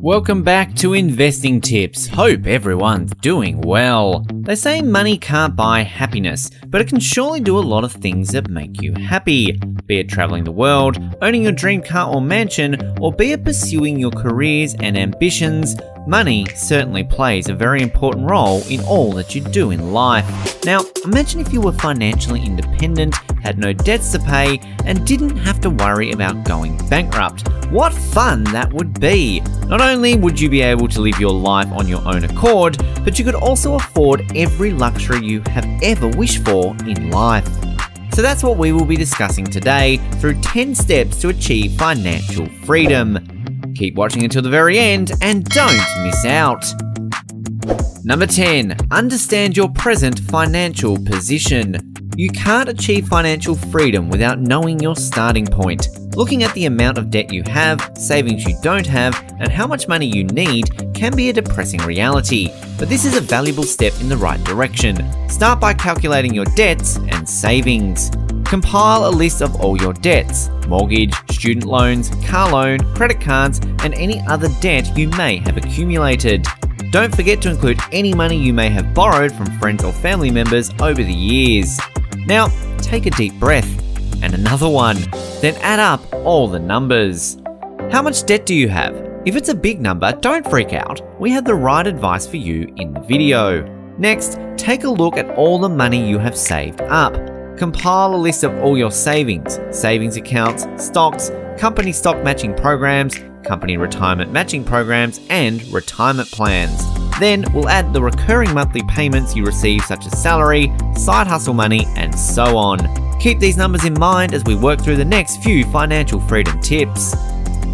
Welcome back to Investing Tips. Hope everyone's doing well. They say money can't buy happiness, but it can surely do a lot of things that make you happy. Be it traveling the world, owning your dream car or mansion, or be it pursuing your careers and ambitions, money certainly plays a very important role in all that you do in life. Now, imagine if you were financially independent, had no debts to pay, and didn't have to worry about going bankrupt. What fun that would be! Not only would you be able to live your life on your own accord, but you could also afford every luxury you have ever wished for in life. So that's what we will be discussing today through 10 steps to achieve financial freedom. Keep watching until the very end and don't miss out. Number 10. Understand your present financial position. You can't achieve financial freedom without knowing your starting point. Looking at the amount of debt you have, savings you don't have, and how much money you need can be a depressing reality, but this is a valuable step in the right direction. Start by calculating your debts and savings. Compile a list of all your debts: mortgage, student loans, car loan, credit cards, and any other debt you may have accumulated. Don't forget to include any money you may have borrowed from friends or family members over the years. Now, take a deep breath, and another one. Then add up all the numbers. How much debt do you have? If it's a big number, don't freak out. We have the right advice for you in the video. Next, take a look at all the money you have saved up. Compile a list of all your savings accounts, stocks, company stock matching programs, company retirement matching programs, and retirement plans. Then we'll add the recurring monthly payments you receive, such as salary, side hustle money, and so on. Keep these numbers in mind as we work through the next few financial freedom tips.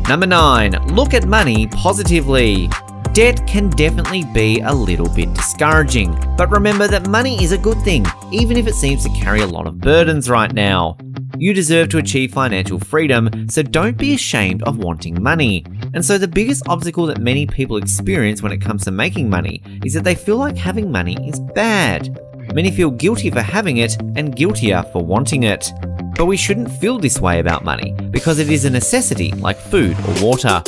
Number 9. Look at money positively. Debt can definitely be a little bit discouraging, but remember that money is a good thing, even if it seems to carry a lot of burdens right now. You deserve to achieve financial freedom, so don't be ashamed of wanting money. And so the biggest obstacle that many people experience when it comes to making money is that they feel like having money is bad. Many feel guilty for having it and guiltier for wanting it. But we shouldn't feel this way about money because it is a necessity like food or water.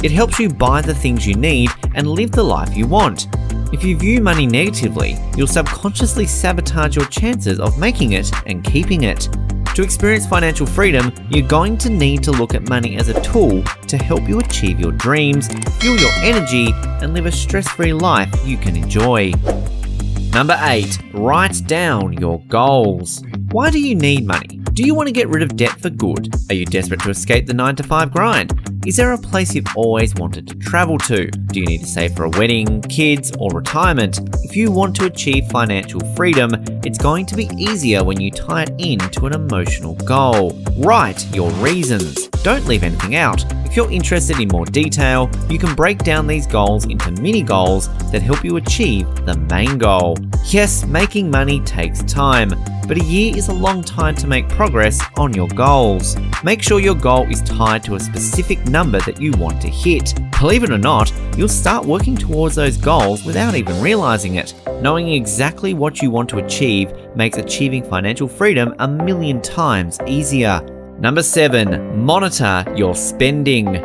It helps you buy the things you need and live the life you want. If you view money negatively, you'll subconsciously sabotage your chances of making it and keeping it. To experience financial freedom, you're going to need to look at money as a tool to help you achieve your dreams, fuel your energy, and live a stress-free life you can enjoy. Number 8. Write down your goals. Why do you need money? Do you want to get rid of debt for good? Are you desperate to escape the 9-to-5 grind? Is there a place you've always wanted to travel to? Do you need to save for a wedding, kids, or retirement? If you want to achieve financial freedom, it's going to be easier when you tie it into an emotional goal. Write your reasons. Don't leave anything out. If you're interested in more detail, you can break down these goals into mini goals that help you achieve the main goal. Yes, making money takes time, but a year is a long time to make progress on your goals. Make sure your goal is tied to a specific number that you want to hit. Believe it or not, you'll start working towards those goals without even realizing it. Knowing exactly what you want to achieve makes achieving financial freedom a million times easier. Number 7. Monitor your spending.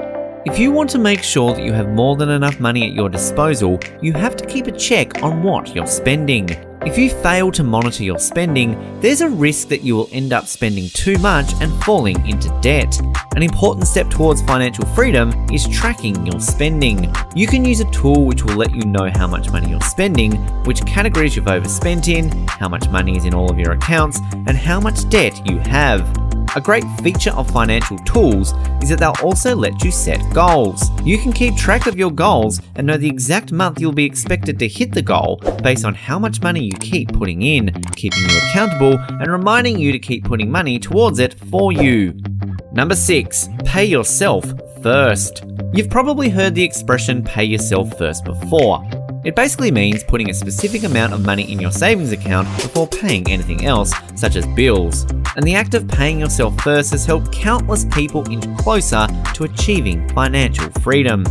If you want to make sure that you have more than enough money at your disposal, you have to keep a check on what you're spending. If you fail to monitor your spending, there's a risk that you will end up spending too much and falling into debt. An important step towards financial freedom is tracking your spending. You can use a tool which will let you know how much money you're spending, which categories you've overspent in, how much money is in all of your accounts, and how much debt you have. A great feature of financial tools is that they'll also let you set goals. You can keep track of your goals and know the exact month you'll be expected to hit the goal based on how much money you keep putting in, keeping you accountable and reminding you to keep putting money towards it for you. Number 6. Pay yourself first. You've probably heard the expression pay yourself first before. It basically means putting a specific amount of money in your savings account before paying anything else, such as bills. And the act of paying yourself first has helped countless people inch closer to achieving financial freedom.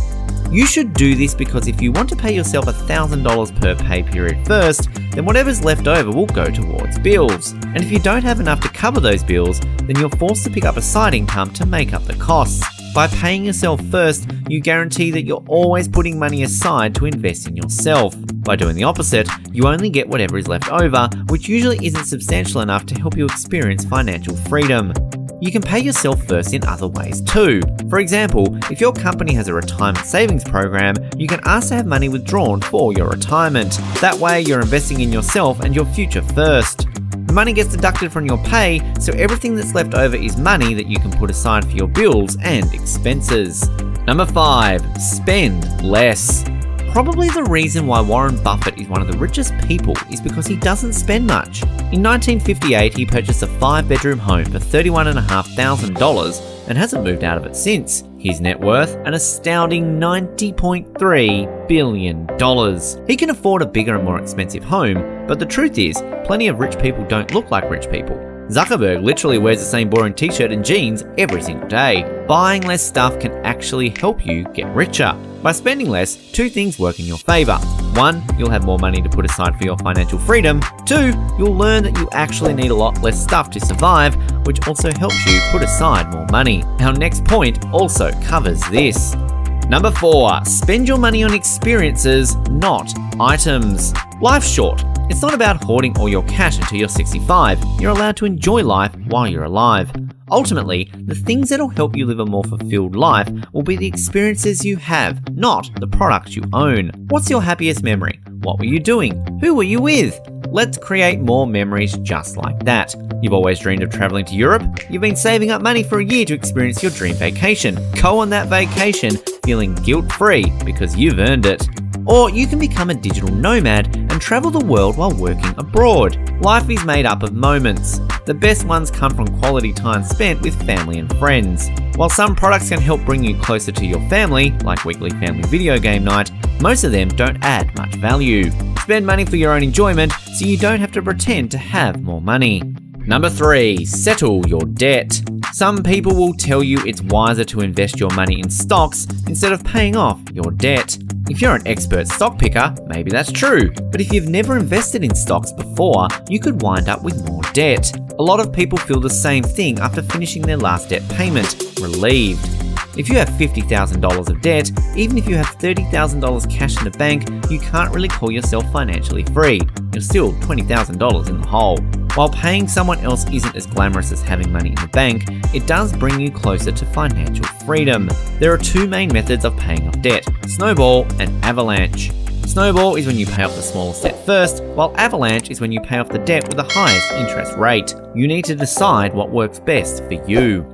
You should do this because if you want to pay yourself $1,000 per pay period first, then whatever's left over will go towards bills. And if you don't have enough to cover those bills, then you're forced to pick up a side income to make up the costs. By paying yourself first, you guarantee that you're always putting money aside to invest in yourself. By doing the opposite, you only get whatever is left over, which usually isn't substantial enough to help you experience financial freedom. You can pay yourself first in other ways too. For example, if your company has a retirement savings program, you can ask to have money withdrawn for your retirement. That way, you're investing in yourself and your future first. The money gets deducted from your pay, so everything that's left over is money that you can put aside for your bills and expenses. Number 5. Spend less. Probably the reason why Warren Buffett is one of the richest people is because he doesn't spend much. In 1958, he purchased a 5-bedroom home for $31,500 and hasn't moved out of it since. His net worth, an astounding $90.3 billion. He can afford a bigger and more expensive home, but the truth is, plenty of rich people don't look like rich people. Zuckerberg literally wears the same boring t-shirt and jeans every single day. Buying less stuff can actually help you get richer. By spending less, 2 things work in your favor. 1, you'll have more money to put aside for your financial freedom. 2, you'll learn that you actually need a lot less stuff to survive, which also helps you put aside more money. Our next point also covers this. Number 4, spend your money on experiences, not items. Life's short. It's not about hoarding all your cash until you're 65. You're allowed to enjoy life while you're alive. Ultimately, the things that'll help you live a more fulfilled life will be the experiences you have, not the products you own. What's your happiest memory? What were you doing? Who were you with? Let's create more memories just like that. You've always dreamed of traveling to Europe? You've been saving up money for a year to experience your dream vacation. Go on that vacation feeling guilt-free because you've earned it. Or you can become a digital nomad and travel the world while working abroad. Life is made up of moments. The best ones come from quality time spent with family and friends. While some products can help bring you closer to your family, like weekly family video game night, most of them don't add much value. Spend money for your own enjoyment so you don't have to pretend to have more money. Number 3, settle your debt. Some people will tell you it's wiser to invest your money in stocks instead of paying off your debt. If you're an expert stock picker, maybe that's true, but if you've never invested in stocks before, you could wind up with more debt. A lot of people feel the same thing after finishing their last debt payment, relieved. If you have $50,000 of debt, even if you have $30,000 cash in the bank, you can't really call yourself financially free. You're still $20,000 in the hole. While paying someone else isn't as glamorous as having money in the bank, it does bring you closer to financial freedom. There are 2 main methods of paying off debt: snowball and avalanche. Snowball is when you pay off the smallest debt first, while avalanche is when you pay off the debt with the highest interest rate. You need to decide what works best for you.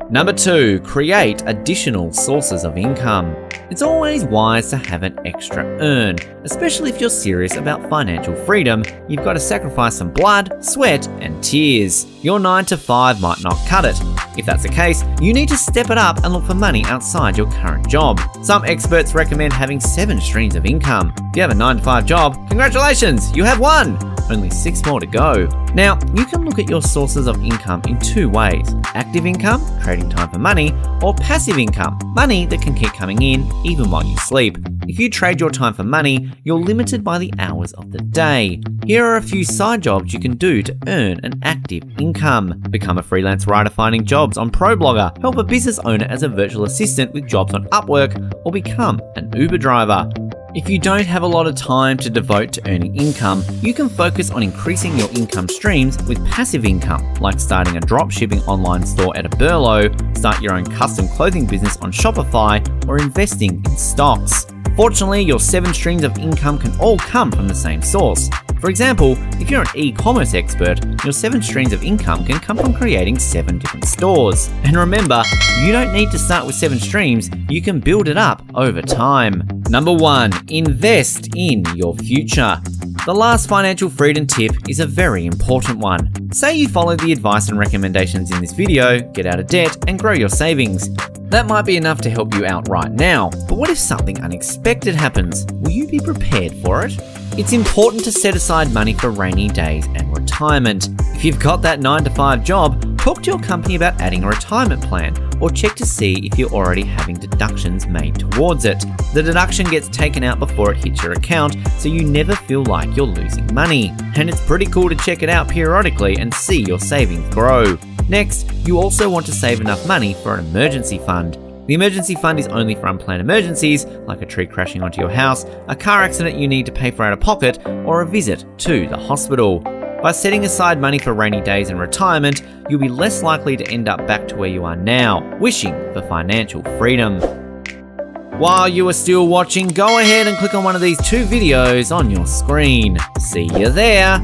Number 2, create additional sources of income. It's always wise to have an extra earn, especially if you're serious about financial freedom. You've got to sacrifice some blood, sweat, and tears. Your 9 to 5 might not cut it. If that's the case, you need to step it up and look for money outside your current job. Some experts recommend having 7 streams of income. If you have a 9 to 5 job, congratulations, you have 1! Only 6 more to go. Now, you can look at your sources of income in 2 ways: active income, trading time for money, or passive income, money that can keep coming in even while you sleep. If you trade your time for money, you're limited by the hours of the day. Here are a few side jobs you can do to earn an active income. Become a freelance writer finding jobs on ProBlogger, help a business owner as a virtual assistant with jobs on Upwork, or become an Uber driver. If you don't have a lot of time to devote to earning income, you can focus on increasing your income streams with passive income, like starting a dropshipping online store at a Burlo, start your own custom clothing business on Shopify, or investing in stocks. Fortunately, your 7 streams of income can all come from the same source. For example, if you're an e-commerce expert, your 7 streams of income can come from creating 7 different stores. And remember, you don't need to start with 7 streams, you can build it up over time. Number 1, invest in your future. The last financial freedom tip is a very important one. Say you follow the advice and recommendations in this video, get out of debt, and grow your savings. That might be enough to help you out right now, but what if something unexpected happens? Will you be prepared for it? It's important to set aside money for rainy days and retirement. If you've got that 9 to 5 job, talk to your company about adding a retirement plan, or check to see if you're already having deductions made towards it. The deduction gets taken out before it hits your account, so you never feel like you're losing money. And it's pretty cool to check it out periodically and see your savings grow. Next, you also want to save enough money for an emergency fund. The emergency fund is only for unplanned emergencies, like a tree crashing onto your house, a car accident you need to pay for out of pocket, or a visit to the hospital. By setting aside money for rainy days and retirement, you'll be less likely to end up back to where you are now, wishing for financial freedom. While you are still watching, go ahead and click on one of these 2 videos on your screen. See you there!